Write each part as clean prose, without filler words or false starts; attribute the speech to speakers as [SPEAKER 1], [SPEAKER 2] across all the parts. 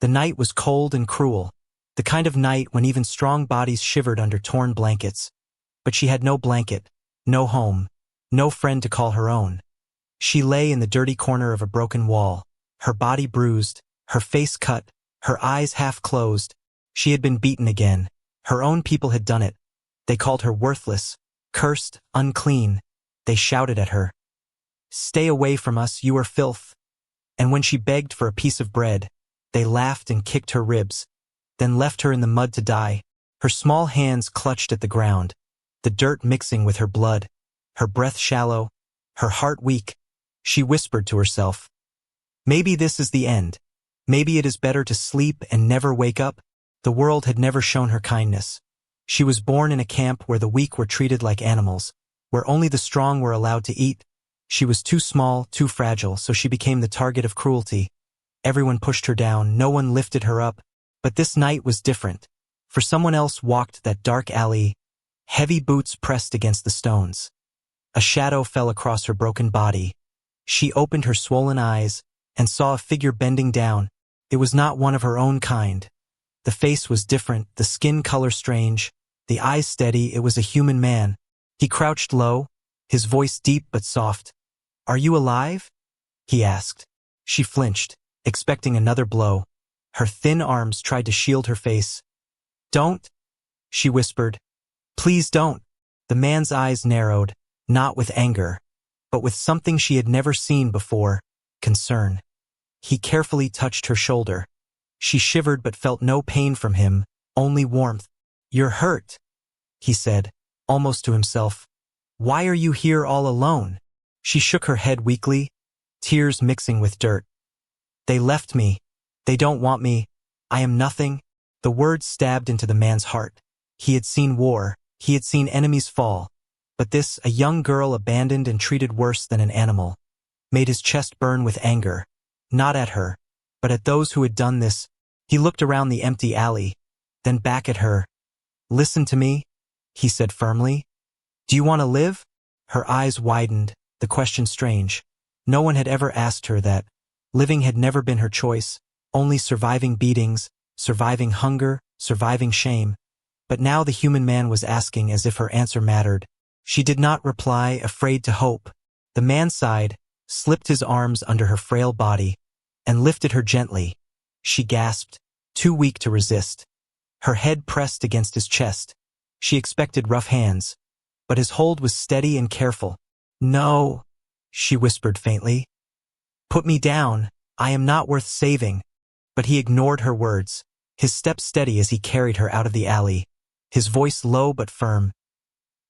[SPEAKER 1] The night was cold and cruel, the kind of night when even strong bodies shivered under torn blankets. But she had no blanket, no home, no friend to call her own. She lay in the dirty corner of a broken wall, her body bruised, her face cut, her eyes half closed. She had been beaten again. Her own people had done it. They called her worthless, cursed, unclean. They shouted at her, "Stay away from us, you are filth." And when she begged for a piece of bread, they laughed and kicked her ribs, then left her in the mud to die. Her small hands clutched at the ground, the dirt mixing with her blood, her breath shallow, her heart weak. She whispered to herself, "Maybe this is the end. Maybe it is better to sleep and never wake up." The world had never shown her kindness. She was born in a camp where the weak were treated like animals, where only the strong were allowed to eat. She was too small, too fragile, so she became the target of cruelty. Everyone pushed her down, no one lifted her up. But this night was different. For someone else walked that dark alley, heavy boots pressed against the stones. A shadow fell across her broken body. She opened her swollen eyes and saw a figure bending down. It was not one of her own kind. The face was different, the skin color strange, the eyes steady. It was a human man. He crouched low, his voice deep but soft. "Are you alive?" he asked. She flinched, expecting another blow. Her thin arms tried to shield her face. "Don't," she whispered. "Please don't." The man's eyes narrowed, not with anger, but with something she had never seen before, concern. He carefully touched her shoulder. She shivered but felt no pain from him, only warmth. "You're hurt," he said, almost to himself. "Why are you here all alone?" She shook her head weakly, tears mixing with dirt. "They left me. They don't want me. I am nothing." The words stabbed into the man's heart. He had seen war. He had seen enemies fall. But this, a young girl abandoned and treated worse than an animal, made his chest burn with anger. Not at her, but at those who had done this. He looked around the empty alley, then back at her. "Listen to me," he said firmly. "Do you want to live?" Her eyes widened, the question strange. No one had ever asked her that. Living had never been her choice, only surviving beatings, surviving hunger, surviving shame. But now the human man was asking as if her answer mattered. She did not reply, afraid to hope. The man sighed, slipped his arms under her frail body, and lifted her gently. She gasped, too weak to resist. Her head pressed against his chest. She expected rough hands, but his hold was steady and careful. "No," she whispered faintly. "Put me down. I am not worth saving." But he ignored her words, his step steady as he carried her out of the alley, his voice low but firm.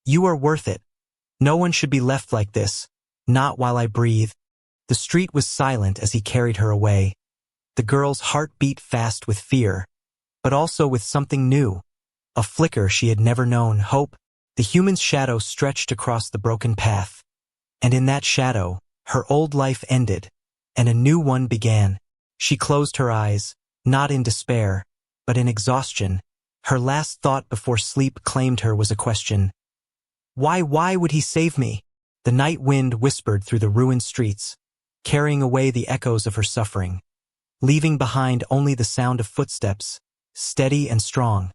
[SPEAKER 1] "You are worth it. No one should be left like this, not while I breathe." The street was silent as he carried her away. The girl's heart beat fast with fear, but also with something new, a flicker she had never known, hope. The human's shadow stretched across the broken path, and in that shadow, her old life ended, and a new one began. She closed her eyes, not in despair, but in exhaustion. Her last thought before sleep claimed her was a question. Why would he save me? The night wind whispered through the ruined streets, carrying away the echoes of her suffering, leaving behind only the sound of footsteps, steady and strong,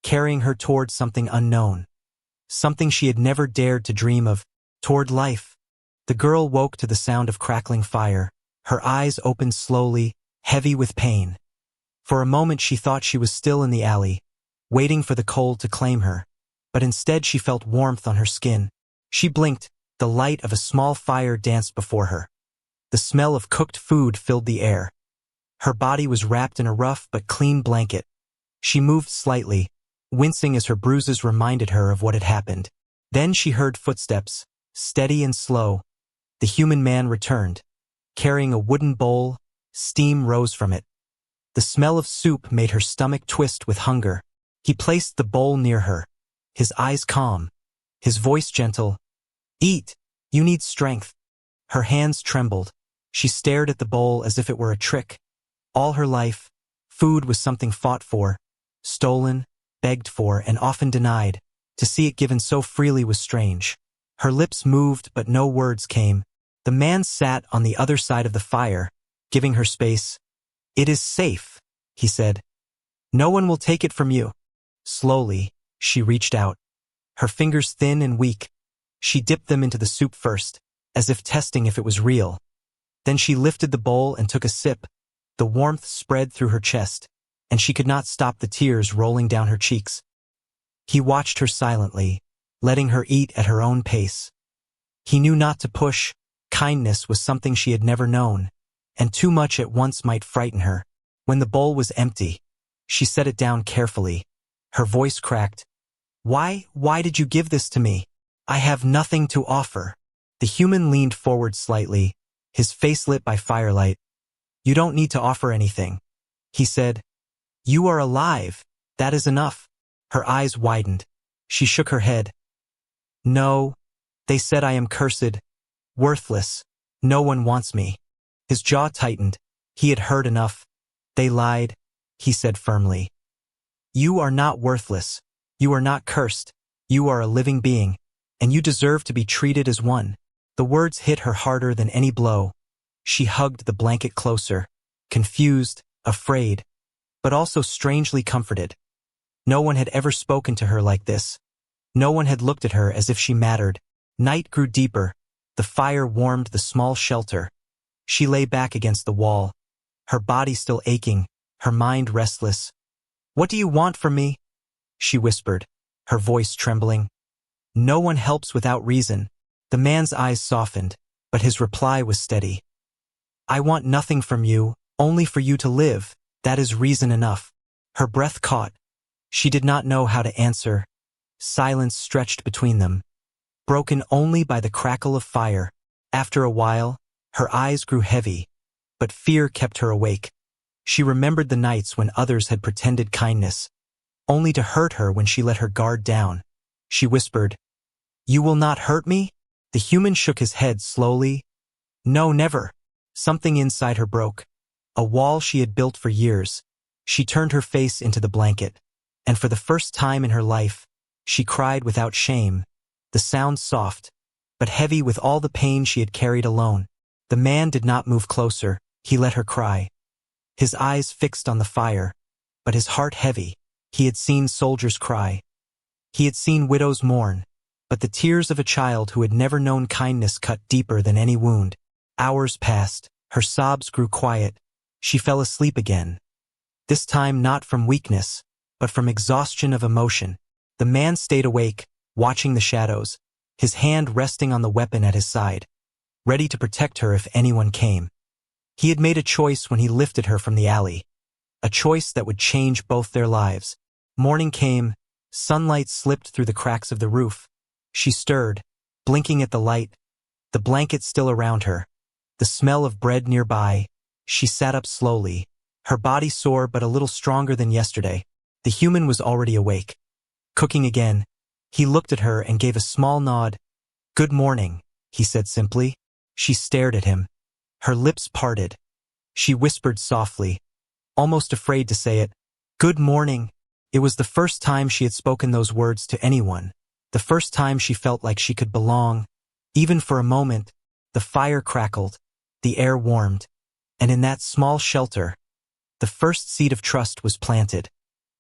[SPEAKER 1] carrying her toward something unknown, something she had never dared to dream of, toward life. The girl woke to the sound of crackling fire, her eyes opened slowly, heavy with pain. For a moment she thought she was still in the alley, waiting for the cold to claim her, but instead she felt warmth on her skin. She blinked, the light of a small fire danced before her. The smell of cooked food filled the air. Her body was wrapped in a rough but clean blanket. She moved slightly, wincing as her bruises reminded her of what had happened. Then she heard footsteps, steady and slow. The human man returned, carrying a wooden bowl. Steam rose from it. The smell of soup made her stomach twist with hunger. He placed the bowl near her, his eyes calm, his voice gentle. "Eat, you need strength." Her hands trembled. She stared at the bowl as if it were a trick. All her life, food was something fought for, stolen, begged for, and often denied. To see it given so freely was strange. Her lips moved, but no words came. The man sat on the other side of the fire, giving her space. "It is safe," he said. No one will take it from you. Slowly, she reached out. Her fingers thin and weak. She dipped them into the soup first, as if testing if it was real. Then she lifted the bowl and took a sip. The warmth spread through her chest, and she could not stop the tears rolling down her cheeks. He watched her silently, letting her eat at her own pace. He knew not to push. Kindness was something she had never known, and too much at once might frighten her. When the bowl was empty, she set it down carefully. Her voice cracked. Why did you give this to me? I have nothing to offer. The human leaned forward slightly, his face lit by firelight. You don't need to offer anything, he said. You are alive. That is enough. Her eyes widened. She shook her head. No, they said I am cursed, worthless. No one wants me. His jaw tightened. He had heard enough. They lied, he said firmly. You are not worthless. You are not cursed. You are a living being, and you deserve to be treated as one. The words hit her harder than any blow. She hugged the blanket closer, confused, afraid, but also strangely comforted. No one had ever spoken to her like this. No one had looked at her as if she mattered. Night grew deeper. The fire warmed the small shelter. She lay back against the wall, her body still aching, her mind restless. What do you want from me? She whispered, her voice trembling. No one helps without reason. The man's eyes softened, but his reply was steady. I want nothing from you, only for you to live. That is reason enough. Her breath caught. She did not know how to answer. Silence stretched between them, broken only by the crackle of fire. After a while, her eyes grew heavy, but fear kept her awake. She remembered the nights when others had pretended kindness, only to hurt her when she let her guard down. She whispered, You will not hurt me? The human shook his head slowly. No, never. Something inside her broke. A wall she had built for years. She turned her face into the blanket, and for the first time in her life, she cried without shame, the sound soft, but heavy with all the pain she had carried alone. The man did not move closer. He let her cry. His eyes fixed on the fire, but his heart heavy. He had seen soldiers cry. He had seen widows mourn, but the tears of a child who had never known kindness cut deeper than any wound. Hours passed. Her sobs grew quiet. She fell asleep again. This time not from weakness, but from exhaustion of emotion. The man stayed awake, watching the shadows, his hand resting on the weapon at his side, ready to protect her if anyone came. He had made a choice when he lifted her from the alley, a choice that would change both their lives. Morning came. Sunlight slipped through the cracks of the roof. She stirred, blinking at the light, the blanket still around her, the smell of bread nearby. She sat up slowly, her body sore but a little stronger than yesterday. The human was already awake. Cooking again. He looked at her and gave a small nod. Good morning, he said simply. She stared at him. Her lips parted. She whispered softly, almost afraid to say it. Good morning. It was the first time she had spoken those words to anyone, the first time she felt like she could belong. Even for a moment, the fire crackled, the air warmed, and in that small shelter, the first seed of trust was planted.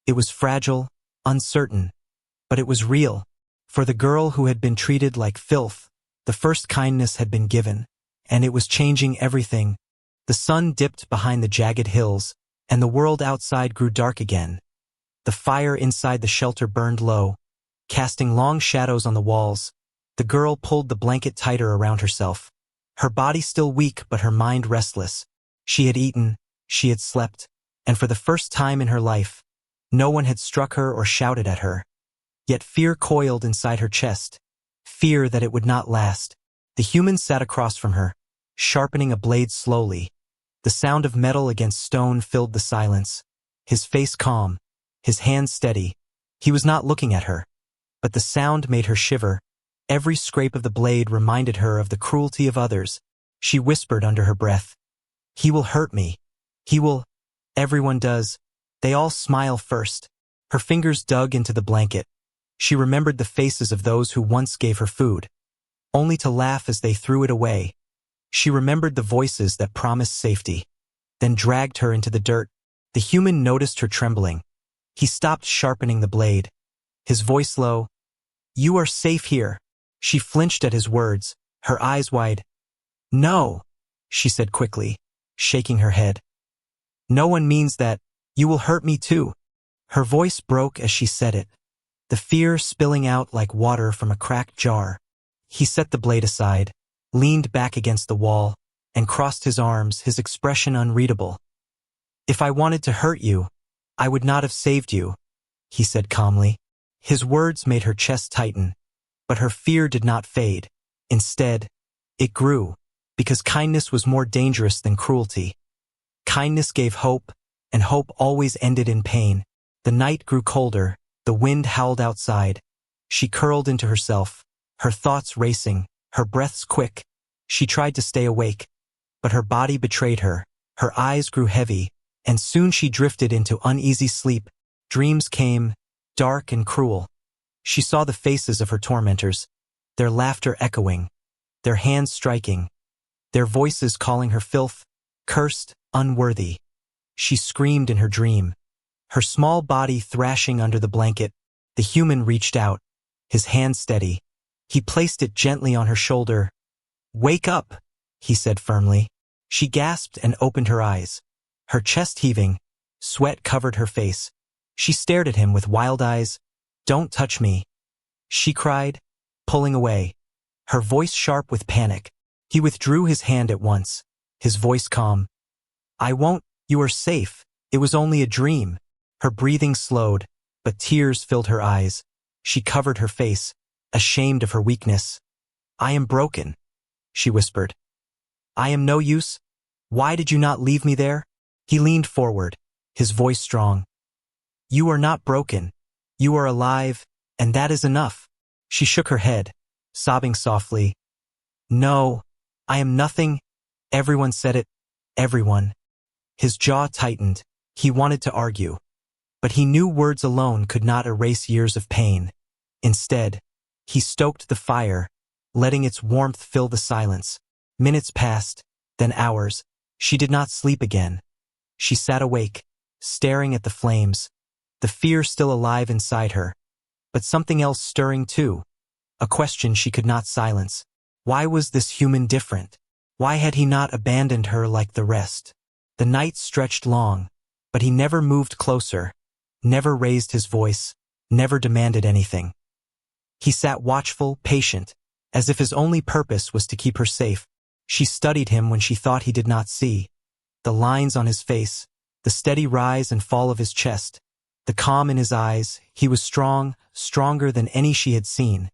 [SPEAKER 1] It was fragile, uncertain, but it was real. For the girl who had been treated like filth, the first kindness had been given, and it was changing everything. The sun dipped behind the jagged hills, and the world outside grew dark again. The fire inside the shelter burned low, casting long shadows on the walls. The girl pulled the blanket tighter around herself, her body still weak but her mind restless. She had eaten, she had slept, and for the first time in her life, no one had struck her or shouted at her. Yet fear coiled inside her chest, fear that it would not last. The human sat across from her, sharpening a blade slowly. The sound of metal against stone filled the silence. His face calm, his hands steady. He was not looking at her, but the sound made her shiver. Every scrape of the blade reminded her of the cruelty of others. She whispered under her breath, He will hurt me. He will. Everyone does. They all smile first. Her fingers dug into the blanket. She remembered the faces of those who once gave her food, only to laugh as they threw it away. She remembered the voices that promised safety, then dragged her into the dirt. The human noticed her trembling. He stopped sharpening the blade. His voice low, "You are safe here." She flinched at his words, her eyes wide. "No," she said quickly, shaking her head. "No one means that. You will hurt me too." Her voice broke as she said it, the fear spilling out like water from a cracked jar. He set the blade aside, leaned back against the wall, and crossed his arms, his expression unreadable. "If I wanted to hurt you, I would not have saved you," he said calmly. His words made her chest tighten, but her fear did not fade. Instead, it grew, because kindness was more dangerous than cruelty. Kindness gave hope, and hope always ended in pain. The night grew colder, the wind howled outside. She curled into herself, her thoughts racing, her breaths quick. She tried to stay awake, but her body betrayed her. Her eyes grew heavy, and soon she drifted into uneasy sleep. Dreams came, dark and cruel. She saw the faces of her tormentors, their laughter echoing, their hands striking, their voices calling her filth, cursed, unworthy. She screamed in her dream, her small body thrashing under the blanket. The human reached out, his hand steady. He placed it gently on her shoulder. "Wake up," he said firmly. She gasped and opened her eyes, her chest heaving. Sweat covered her face. She stared at him with wild eyes. "Don't touch me," she cried, pulling away, her voice sharp with panic. He withdrew his hand at once, his voice calm. "I won't. You are safe. It was only a dream." Her breathing slowed, but tears filled her eyes. She covered her face, ashamed of her weakness. "I am broken," she whispered. "I am no use. Why did you not leave me there?" He leaned forward, his voice strong. "You are not broken. You are alive, and that is enough." She shook her head, sobbing softly. "No, I am nothing. Everyone said it. Everyone." His jaw tightened. He wanted to argue, but he knew words alone could not erase years of pain. Instead, he stoked the fire, letting its warmth fill the silence. Minutes passed, then hours. She did not sleep again. She sat awake, staring at the flames, the fear still alive inside her, but something else stirring too, a question she could not silence. Why was this human different? Why had he not abandoned her like the rest? The night stretched long, but he never moved closer, never raised his voice, never demanded anything. He sat watchful, patient, as if his only purpose was to keep her safe. She studied him when she thought he did not see. The lines on his face, the steady rise and fall of his chest, the calm in his eyes. He was strong, stronger than any she had seen.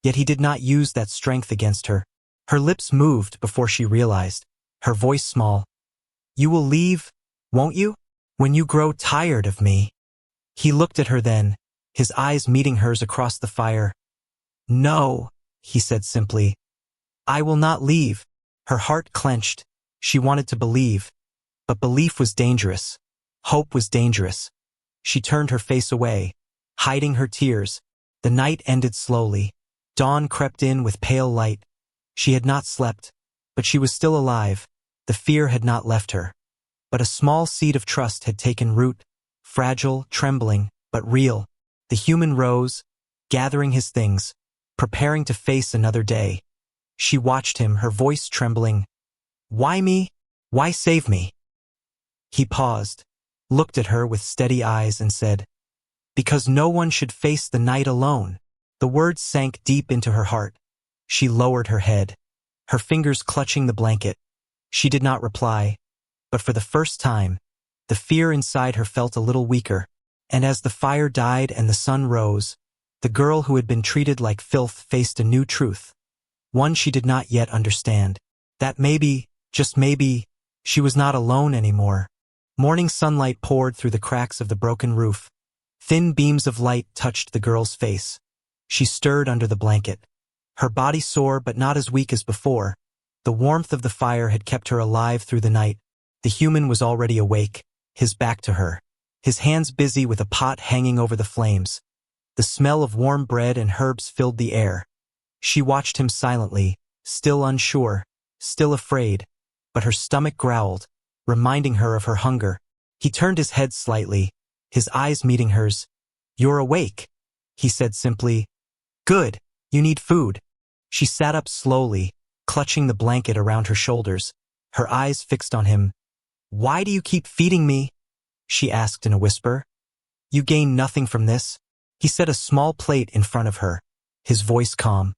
[SPEAKER 1] Yet he did not use that strength against her. Her lips moved before she realized, her voice small. "You will leave, won't you? When you grow tired of me." He looked at her then, his eyes meeting hers across the fire. "No," he said simply. "I will not leave." Her heart clenched. She wanted to believe, but belief was dangerous. Hope was dangerous. She turned her face away, hiding her tears. The night ended slowly. Dawn crept in with pale light. She had not slept, but she was still alive. The fear had not left her. But a small seed of trust had taken root, fragile, trembling, but real. The human rose, gathering his things, preparing to face another day. She watched him, her voice trembling. "Why me? Why save me?" He paused, looked at her with steady eyes and said, "Because no one should face the night alone." The words sank deep into her heart. She lowered her head, her fingers clutching the blanket. She did not reply, but for the first time, the fear inside her felt a little weaker. And as the fire died and the sun rose, the girl who had been treated like filth faced a new truth, one she did not yet understand. That maybe, just maybe, she was not alone anymore. Morning sunlight poured through the cracks of the broken roof. Thin beams of light touched the girl's face. She stirred under the blanket, her body sore but not as weak as before. The warmth of the fire had kept her alive through the night. The human was already awake, his back to her, his hands busy with a pot hanging over the flames. The smell of warm bread and herbs filled the air. She watched him silently, still unsure, still afraid, but her stomach growled, reminding her of her hunger. He turned his head slightly, his eyes meeting hers. "You're awake," he said simply. "Good, you need food." She sat up slowly, clutching the blanket around her shoulders, her eyes fixed on him. "Why do you keep feeding me?" she asked in a whisper. "You gain nothing from this." He set a small plate in front of her, his voice calm.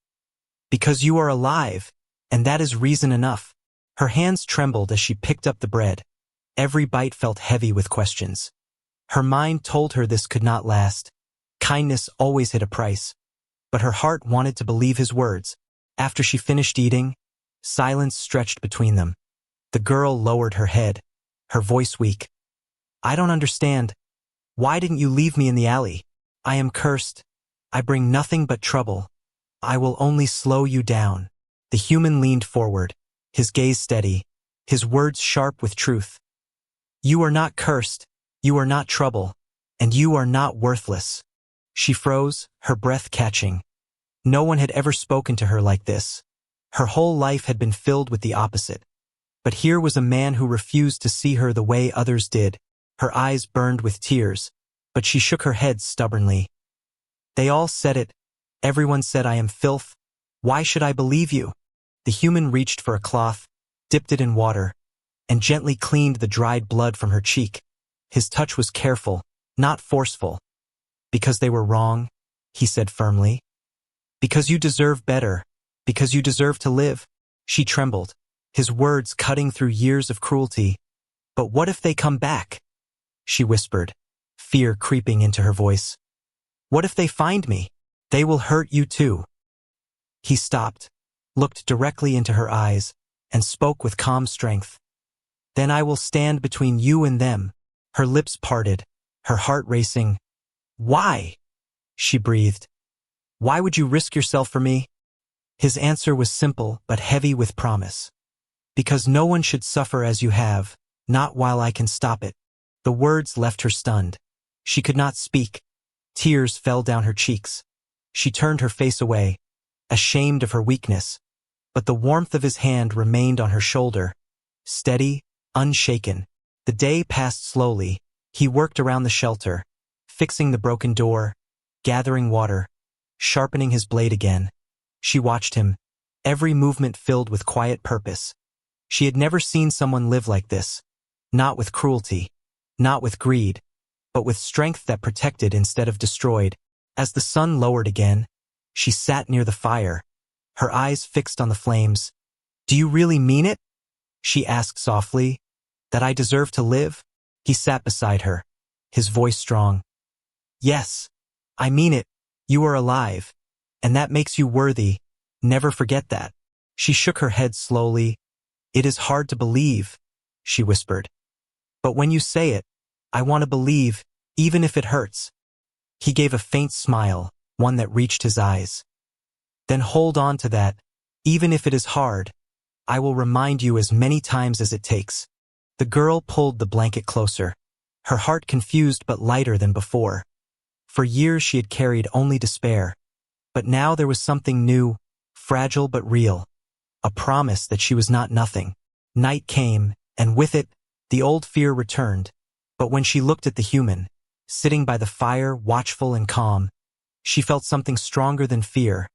[SPEAKER 1] "Because you are alive, and that is reason enough." Her hands trembled as she picked up the bread. Every bite felt heavy with questions. Her mind told her this could not last. Kindness always had a price. But her heart wanted to believe his words. After she finished eating, silence stretched between them. The girl lowered her head, her voice weak. "I don't understand. Why didn't you leave me in the alley? I am cursed. I bring nothing but trouble. I will only slow you down." The human leaned forward, his gaze steady, his words sharp with truth. "You are not cursed, you are not trouble, and you are not worthless." She froze, her breath catching. No one had ever spoken to her like this. Her whole life had been filled with the opposite. But here was a man who refused to see her the way others did. Her eyes burned with tears, but she shook her head stubbornly. "They all said it. Everyone said I am filth. Why should I believe you?" The human reached for a cloth, dipped it in water, and gently cleaned the dried blood from her cheek. His touch was careful, not forceful. "Because they were wrong," he said firmly. "Because you deserve better. Because you deserve to live." She trembled, his words cutting through years of cruelty. "But what if they come back?" she whispered, fear creeping into her voice. "What if they find me? They will hurt you too." He stopped, looked directly into her eyes, and spoke with calm strength. "Then I will stand between you and them." Her lips parted, her heart racing. "Why?" she breathed. "Why would you risk yourself for me?" His answer was simple but heavy with promise. "Because no one should suffer as you have, not while I can stop it." The words left her stunned. She could not speak. Tears fell down her cheeks. She turned her face away, ashamed of her weakness. But the warmth of his hand remained on her shoulder, steady, unshaken. The day passed slowly. He worked around the shelter, fixing the broken door, gathering water, sharpening his blade again. She watched him, every movement filled with quiet purpose. She had never seen someone live like this, not with cruelty, not with greed, but with strength that protected instead of destroyed. As the sun lowered again, she sat near the fire, her eyes fixed on the flames. "Do you really mean it?" she asked softly. "That I deserve to live?" He sat beside her, his voice strong. "Yes, I mean it. You are alive, and that makes you worthy. Never forget that." She shook her head slowly. "It is hard to believe," she whispered. "But when you say it, I want to believe, even if it hurts." He gave a faint smile, one that reached his eyes. "Then hold on to that, even if it is hard. I will remind you as many times as it takes." The girl pulled the blanket closer, her heart confused but lighter than before. For years she had carried only despair. But now there was something new, fragile but real. A promise that she was not nothing. Night came, and with it, the old fear returned. But when she looked at the human, sitting by the fire, watchful and calm, she felt something stronger than fear.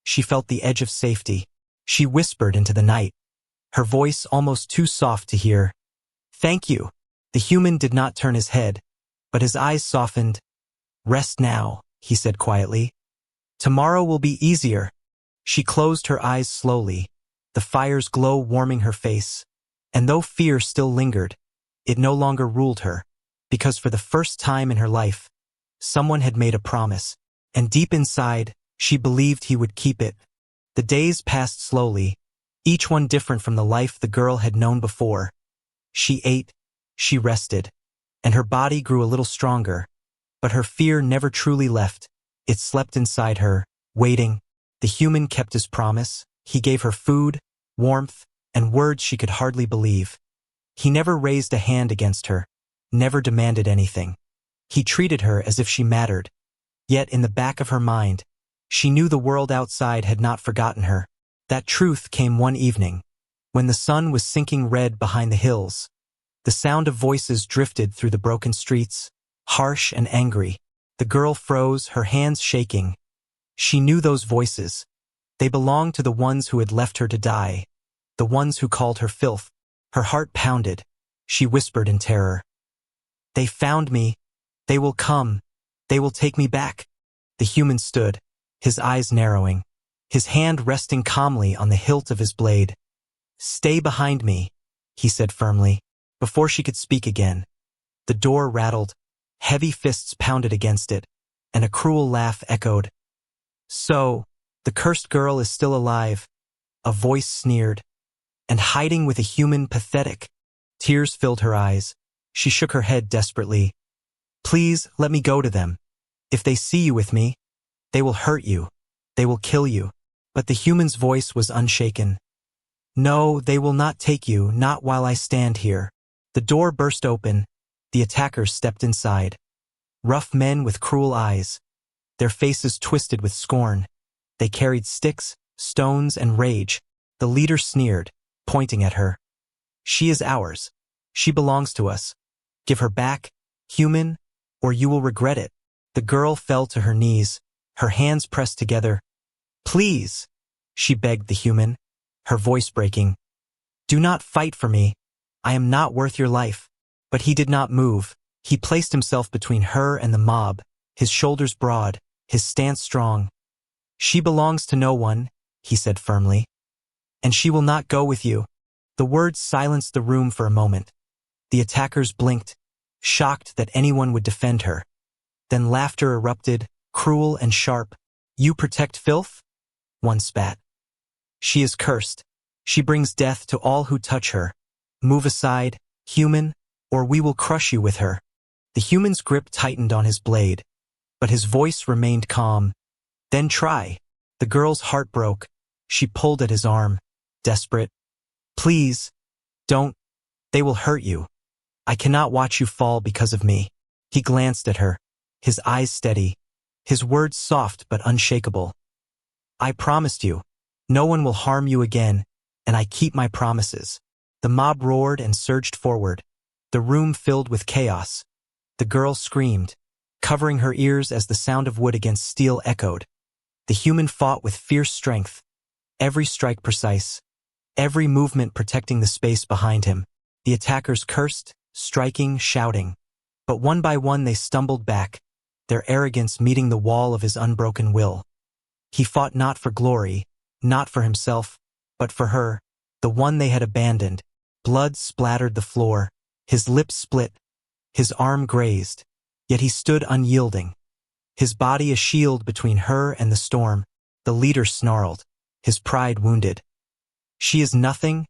[SPEAKER 1] She felt the edge of safety. She whispered into the night, her voice almost too soft to hear. "Thank you." The human did not turn his head, but his eyes softened. "Rest now," he said quietly. "Tomorrow will be easier." She closed her eyes slowly, the fire's glow warming her face. And though fear still lingered, it no longer ruled her, because for the first time in her life, someone had made a promise, and deep inside, she believed he would keep it. The days passed slowly, each one different from the life the girl had known before. She ate, she rested, and her body grew a little stronger. But her fear never truly left. It slept inside her, waiting. The human kept his promise. He gave her food, warmth, and words she could hardly believe. He never raised a hand against her, never demanded anything. He treated her as if she mattered. Yet in the back of her mind, she knew the world outside had not forgotten her. That truth came one evening, when the sun was sinking red behind the hills. The sound of voices drifted through the broken streets, harsh and angry. The girl froze, her hands shaking. She knew those voices. They belonged to the ones who had left her to die, the ones who called her filth. Her heart pounded. She whispered in terror. They found me. They will come. They will take me back. The human stood, his eyes narrowing, his hand resting calmly on the hilt of his blade. Stay behind me, he said firmly. Before she could speak again, the door rattled, heavy fists pounded against it, and a cruel laugh echoed. So, the cursed girl is still alive, a voice sneered, and hiding with a human. Pathetic. Tears filled her eyes. She shook her head desperately. Please, let me go to them. If they see you with me, they will hurt you. They will kill you. But the human's voice was unshaken. No, they will not take you, not while I stand here. The door burst open. The attackers stepped inside. Rough men with cruel eyes, their faces twisted with scorn. They carried sticks, stones, and rage. The leader sneered, pointing at her. She is ours. She belongs to us. Give her back, human, or you will regret it. The girl fell to her knees, her hands pressed together. Please, she begged the human, her voice breaking. Do not fight for me. I am not worth your life. But he did not move. He placed himself between her and the mob, his shoulders broad, his stance strong. She belongs to no one, he said firmly. And she will not go with you. The words silenced the room for a moment. The attackers blinked, shocked that anyone would defend her. Then laughter erupted, cruel and sharp. You protect filth? One spat. She is cursed. She brings death to all who touch her. Move aside, human, or we will crush you with her. The human's grip tightened on his blade, but his voice remained calm. Then try. The girl's heart broke. She pulled at his arm, desperate. Please, don't. They will hurt you. I cannot watch you fall because of me. He glanced at her, his eyes steady, his words soft but unshakable. I promised you, no one will harm you again, and I keep my promises. The mob roared and surged forward. The room filled with chaos. The girl screamed, covering her ears as the sound of wood against steel echoed. The human fought with fierce strength, every strike precise, every movement protecting the space behind him. The attackers cursed, striking, shouting. But one by one they stumbled back, their arrogance meeting the wall of his unbroken will. He fought not for glory, not for himself, but for her, the one they had abandoned. Blood splattered the floor, his lips split, his arm grazed, yet he stood unyielding. His body a shield between her and the storm. The leader snarled, his pride wounded. She is nothing?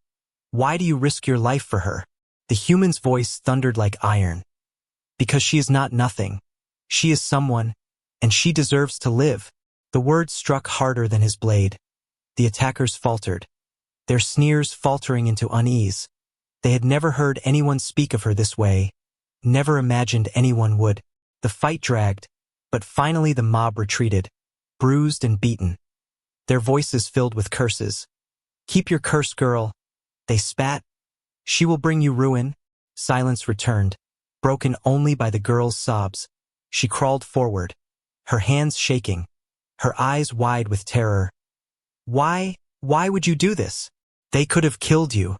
[SPEAKER 1] Why do you risk your life for her? The human's voice thundered like iron. Because she is not nothing. She is someone, and she deserves to live. The words struck harder than his blade. The attackers faltered, their sneers faltering into unease. They had never heard anyone speak of her this way, never imagined anyone would. The fight dragged, but finally the mob retreated, bruised and beaten, their voices filled with curses. Keep your curse, girl, they spat. She will bring you ruin. Silence returned, broken only by the girl's sobs. She crawled forward, her hands shaking, her eyes wide with terror. Why would you do this? They could have killed you.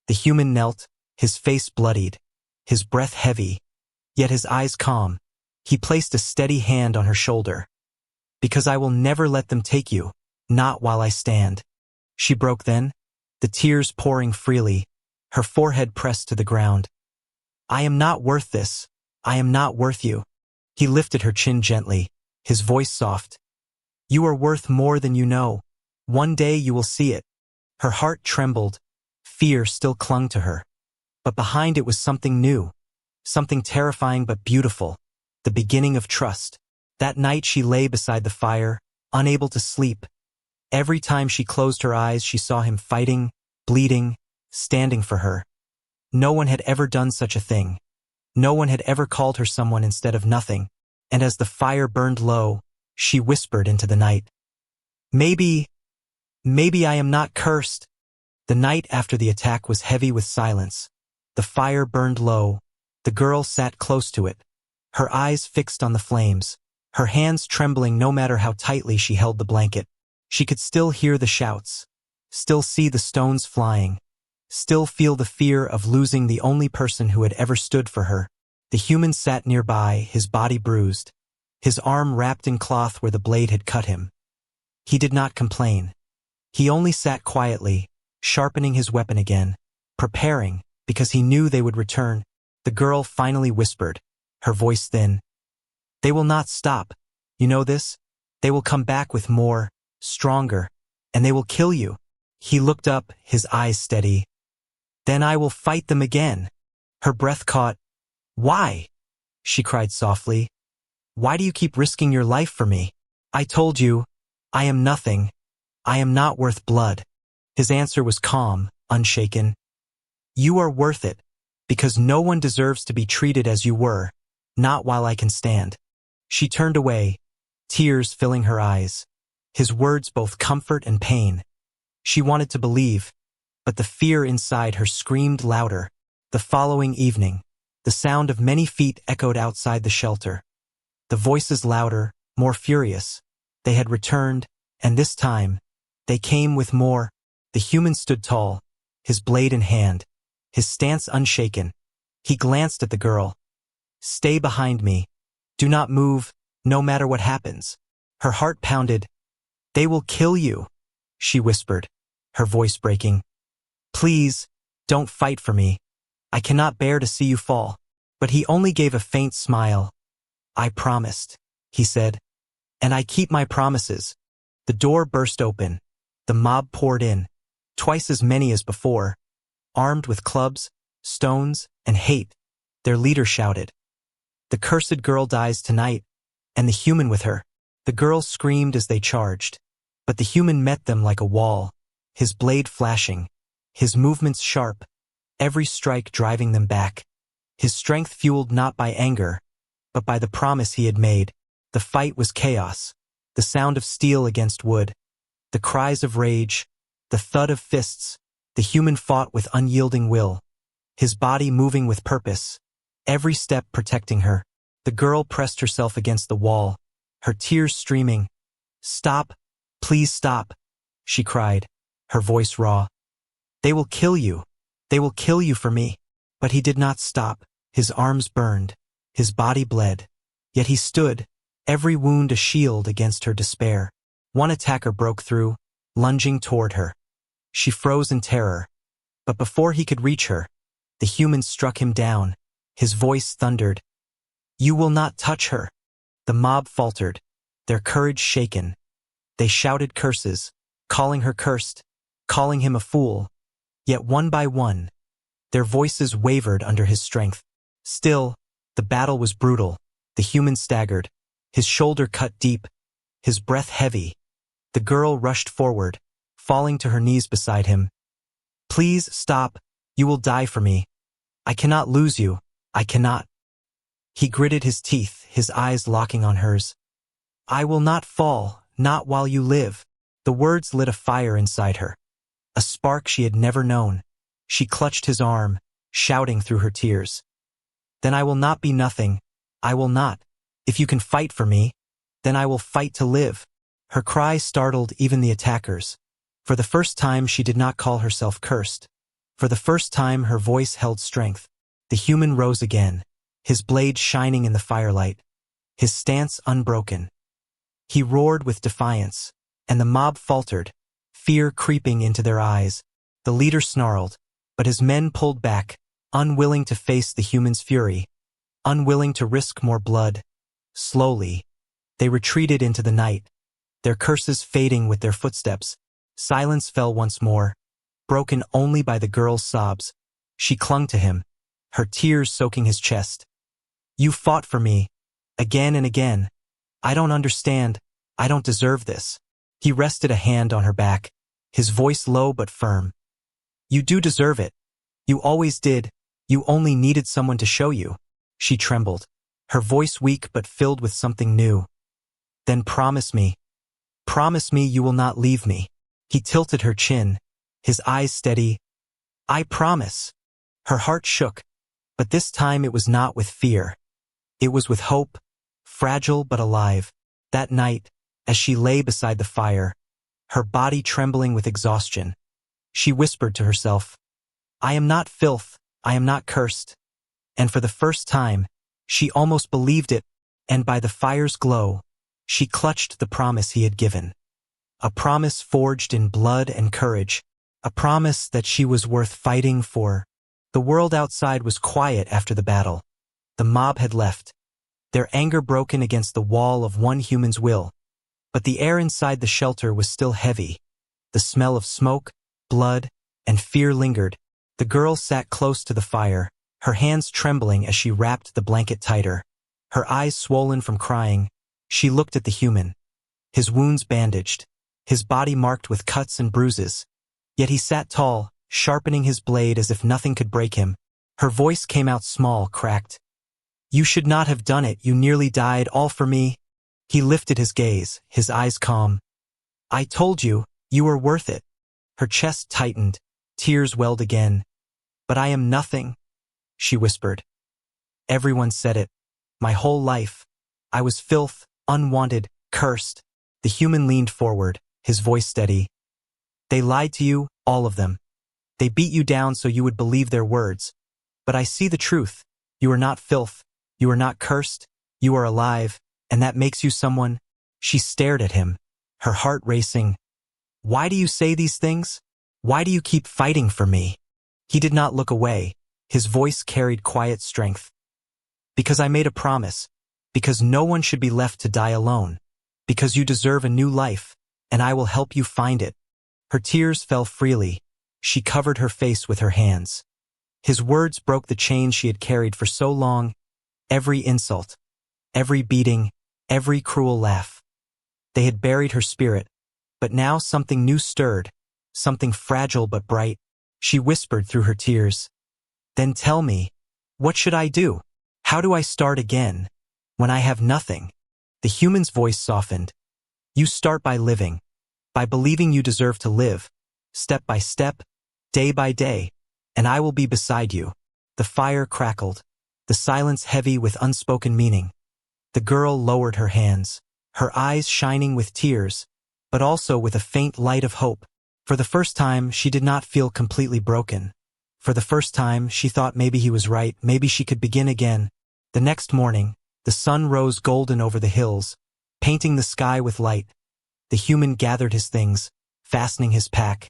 [SPEAKER 1] The human knelt, his face bloodied, his breath heavy, yet his eyes calm. He placed a steady hand on her shoulder. Because I will never let them take you, not while I stand. She broke then, the tears pouring freely, her forehead pressed to the ground. I am not worth this. I am not worth you. He lifted her chin gently, his voice soft. You are worth more than you know. One day you will see it. Her heart trembled. Fear still clung to her. But behind it was something new, something terrifying but beautiful, the beginning of trust. That night she lay beside the fire, unable to sleep. Every time she closed her eyes, she saw him fighting, bleeding, standing for her. No one had ever done such a thing. No one had ever called her someone instead of nothing. And as the fire burned low, she whispered into the night. Maybe I am not cursed. The night after the attack was heavy with silence. The fire burned low. The girl sat close to it, her eyes fixed on the flames, her hands trembling no matter how tightly she held the blanket. She could still hear the shouts, still see the stones flying, still feel the fear of losing the only person who had ever stood for her. The human sat nearby, his body bruised, his arm wrapped in cloth where the blade had cut him. He did not complain. He only sat quietly, sharpening his weapon again, preparing, because he knew they would return. The girl finally whispered, her voice thin. They will not stop. You know this? They will come back with more, stronger, and they will kill you. He looked up, his eyes steady. Then I will fight them again. Her breath caught. Why? She cried softly. Why do you keep risking your life for me? I told you, I am nothing. I am not worth blood. His answer was calm, unshaken. You are worth it, because no one deserves to be treated as you were, not while I can stand. She turned away, tears filling her eyes, his words both comfort and pain. She wanted to believe, but the fear inside her screamed louder. The following evening, the sound of many feet echoed outside the shelter. The voices louder, more furious. They had returned, and this time, they came with more. The human stood tall, his blade in hand, his stance unshaken. He glanced at the girl. Stay behind me. Do not move, no matter what happens. Her heart pounded. They will kill you, she whispered, her voice breaking. Please, don't fight for me. I cannot bear to see you fall. But he only gave a faint smile. I promised, he said. And I keep my promises. The door burst open. The mob poured in, twice as many as before, armed with clubs, stones, and hate. Their leader shouted. The cursed girl dies tonight, and the human with her. The girl screamed as they charged, but the human met them like a wall, his blade flashing, his movements sharp, every strike driving them back. His strength fueled not by anger, but by the promise he had made. The fight was chaos, the sound of steel against wood, the cries of rage, the thud of fists. The human fought with unyielding will, his body moving with purpose, every step protecting her. The girl pressed herself against the wall, her tears streaming. Stop, please stop, she cried, her voice raw. They will kill you. They will kill you for me. But he did not stop. His arms burned, his body bled. Yet he stood, every wound a shield against her despair. One attacker broke through, lunging toward her. She froze in terror, but before he could reach her, the human struck him down. His voice thundered. You will not touch her. The mob faltered, their courage shaken. They shouted curses, calling her cursed, calling him a fool. Yet one by one, their voices wavered under his strength. Still, the battle was brutal. The human staggered, his shoulder cut deep, his breath heavy. The girl rushed forward, falling to her knees beside him. Please stop, you will die for me. I cannot lose you, I cannot. He gritted his teeth, his eyes locking on hers. I will not fall, not while you live. The words lit a fire inside her, a spark she had never known. She clutched his arm, shouting through her tears. Then I will not be nothing, I will not. If you can fight for me, then I will fight to live. Her cry startled even the attackers. For the first time she did not call herself cursed. For the first time her voice held strength. The human rose again, his blade shining in the firelight, his stance unbroken. He roared with defiance, and the mob faltered, fear creeping into their eyes. The leader snarled, but his men pulled back, unwilling to face the human's fury, unwilling to risk more blood. Slowly, they retreated into the night, their curses fading with their footsteps. Silence fell once more, broken only by the girl's sobs. She clung to him, her tears soaking his chest. You fought for me, again and again. I don't understand. I don't deserve this. He rested a hand on her back, his voice low but firm. You do deserve it. You always did. You only needed someone to show you. She trembled, her voice weak but filled with something new. Then promise me you will not leave me. He tilted her chin, his eyes steady. I promise. Her heart shook, but this time it was not with fear. It was with hope, fragile but alive. That night, as she lay beside the fire, her body trembling with exhaustion, she whispered to herself, "I am not filth, I am not cursed." And for the first time, she almost believed it, and by the fire's glow, she clutched the promise he had given. A promise forged in blood and courage, a promise that she was worth fighting for. The world outside was quiet after the battle. The mob had left, their anger broken against the wall of one human's will. But the air inside the shelter was still heavy. The smell of smoke, blood, and fear lingered. The girl sat close to the fire, her hands trembling as she wrapped the blanket tighter. Her eyes swollen from crying, she looked at the human. His wounds bandaged, his body marked with cuts and bruises. Yet he sat tall, sharpening his blade as if nothing could break him. Her voice came out small, cracked. "You should not have done it, you nearly died, all for me." He lifted his gaze, his eyes calm. "I told you, you were worth it." Her chest tightened, tears welled again. "But I am nothing," she whispered. "Everyone said it. My whole life. I was filth, unwanted, cursed." The human leaned forward, his voice steady. "They lied to you, all of them. They beat you down so you would believe their words. But I see the truth. You are not filth. You are not cursed. You are alive, and that makes you someone." She stared at him, her heart racing. "Why do you say these things? Why do you keep fighting for me?" He did not look away. His voice carried quiet strength. "Because I made a promise. Because no one should be left to die alone. Because you deserve a new life, and I will help you find it." Her tears fell freely. She covered her face with her hands. His words broke the chains she had carried for so long. Every insult, every beating, every cruel laugh. They had buried her spirit, but now something new stirred, something fragile but bright. She whispered through her tears, "Then tell me, what should I do? How do I start again, when I have nothing?" The human's voice softened. "You start by living, by believing you deserve to live, step by step, day by day, and I will be beside you." The fire crackled, the silence heavy with unspoken meaning. The girl lowered her hands, her eyes shining with tears, but also with a faint light of hope. For the first time, she did not feel completely broken. For the first time, she thought maybe he was right, maybe she could begin again. The next morning, the sun rose golden over the hills, painting the sky with light. The human gathered his things, fastening his pack,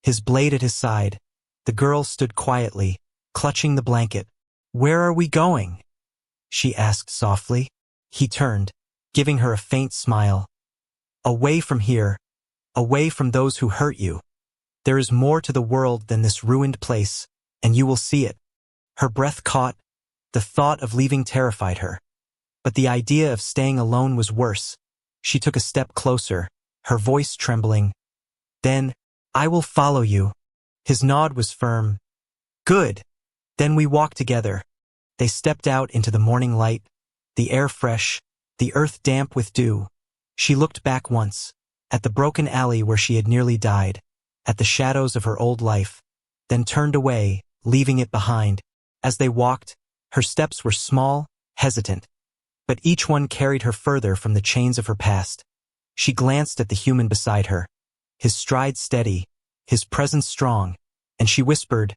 [SPEAKER 1] his blade at his side. The girl stood quietly, clutching the blanket. "Where are we going?" she asked softly. He turned, giving her a faint smile. "Away from here, away from those who hurt you. There is more to the world than this ruined place, and you will see it." Her breath caught. The thought of leaving terrified her. But the idea of staying alone was worse. She took a step closer, her voice trembling. "Then, I will follow you." His nod was firm. "Good." Then we walked together. They stepped out into the morning light, the air fresh, the earth damp with dew. She looked back once, at the broken alley where she had nearly died, at the shadows of her old life, then turned away, leaving it behind. As they walked, her steps were small, hesitant, but each one carried her further from the chains of her past. She glanced at the human beside her, his stride steady, his presence strong, and she whispered,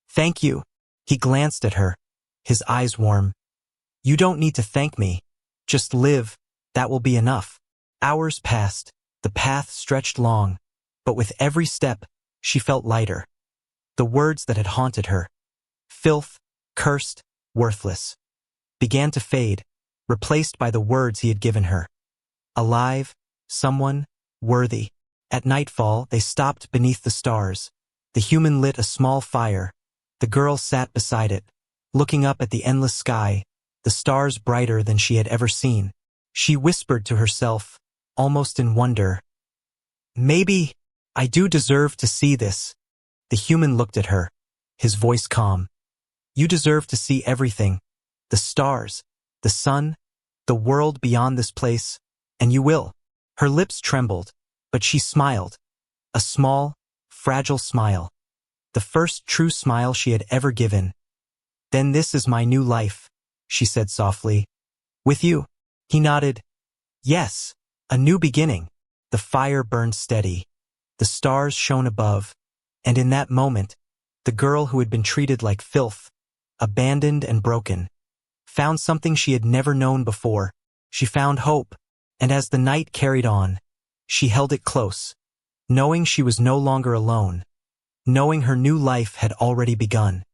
[SPEAKER 1] "Thank you." He glanced at her, his eyes warm. "You don't need to thank me. Just live, that will be enough." Hours passed, the path stretched long, but with every step, she felt lighter. The words that had haunted her, filth, cursed, worthless, began to fade, replaced by the words he had given her. Alive, someone, worthy. At nightfall, they stopped beneath the stars. The human lit a small fire. The girl sat beside it, looking up at the endless sky, the stars brighter than she had ever seen. She whispered to herself, almost in wonder, "Maybe I do deserve to see this." The human looked at her, his voice calm. "You deserve to see everything, the stars, the sun, the world beyond this place, and you will." Her lips trembled, but she smiled, a small, fragile smile. The first true smile she had ever given. Then this is my new life, she said softly. With you? He nodded. Yes, a new beginning. The fire burned steady. The stars shone above. And in that moment, the girl who had been treated like filth, abandoned and broken, found something she had never known before. She found hope. And as the night carried on, she held it close, knowing she was no longer alone, knowing her new life had already begun.